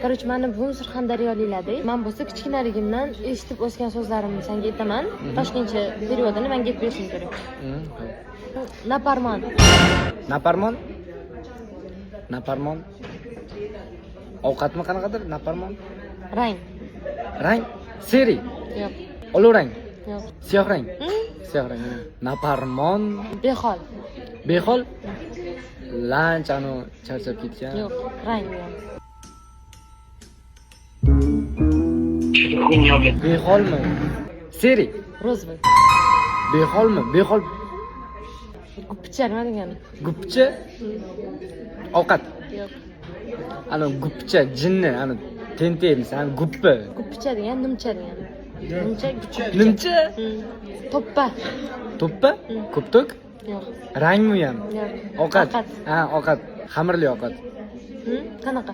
Короче, meni buvim surxondaryoliklarda. Men bo'lsa kichkinaligimdan eshitib o'sgan so'zlarimni senga aytaman. Toshkentcha periodini menga aytib berishing kerak. Naparmon. Naparmon? Naparmon. Ovqatmi qanaqadir? Naparmon. Rang. Rang? Seri. Yo'q. Oloq rang. Yo'q. Siyoh rang. Siyoh rang. Naparmon. Behol. Behol. Lanch anu charchab ketgan. Yo'q. Rang. Beholmi? Seri. Rozvoy. Beholmi? Behol. Guppicha nima degani? Guppicha. Ovqat. Yo'q. Ana guppicha, jinni, ana tentaymiz, ana guppi. Guppicha degan nimcha degani. Nimcha. Nimcha? To'ppa. To'ppa? Ko'ptok? Yo'q. Rangmi ham? Yo'q. Ovqat. Ovqat. Ha, ovqat. Xamirli ovqat. Qanaqa?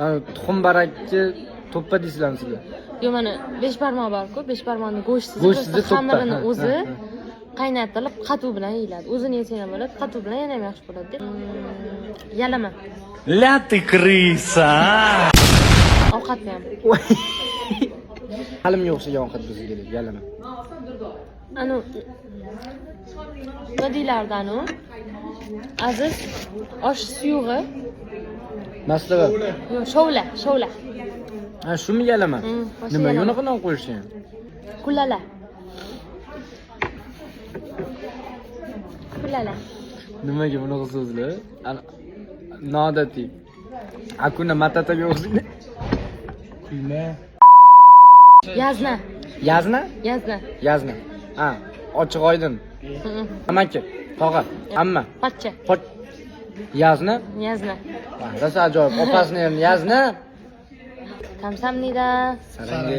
Ana tuxum barakni to'ppa deysizlarmi sizlar? Yo'q, mana 5 barmoq bor-ku, 5 barmoqni go'shtsiz, Go'shtsiz to'ppa. xamirini o'zi qaynatilib qatuv bilan yeyiladi. O'zini yesang ham bo'ladi, qatuv bilan yana ham yaxshi bo'ladi. Yalama. Ля ты крыса! Ovqatni ham. Halimga o'xshagan ovqat bizga kerak, yalama. Anu nima deylardi anu? Aziz osh suyug'i. Maslaga. Yo'q, shovla. Ha, shumi yalama? Nima unaqa nom qo'yishgan? Kulala. Nimaga bunaqa so'zlar? Noodatiy. Akuna matataga o'xshaydi. Kuyma. Yazna. Yazna. Ha, ochiq oydin. Amaki, tog'a, amma. Pochcha. Yazna? Ha, rosa ajoyib. Opasini ham yazna. Kamsamnida. Saranga.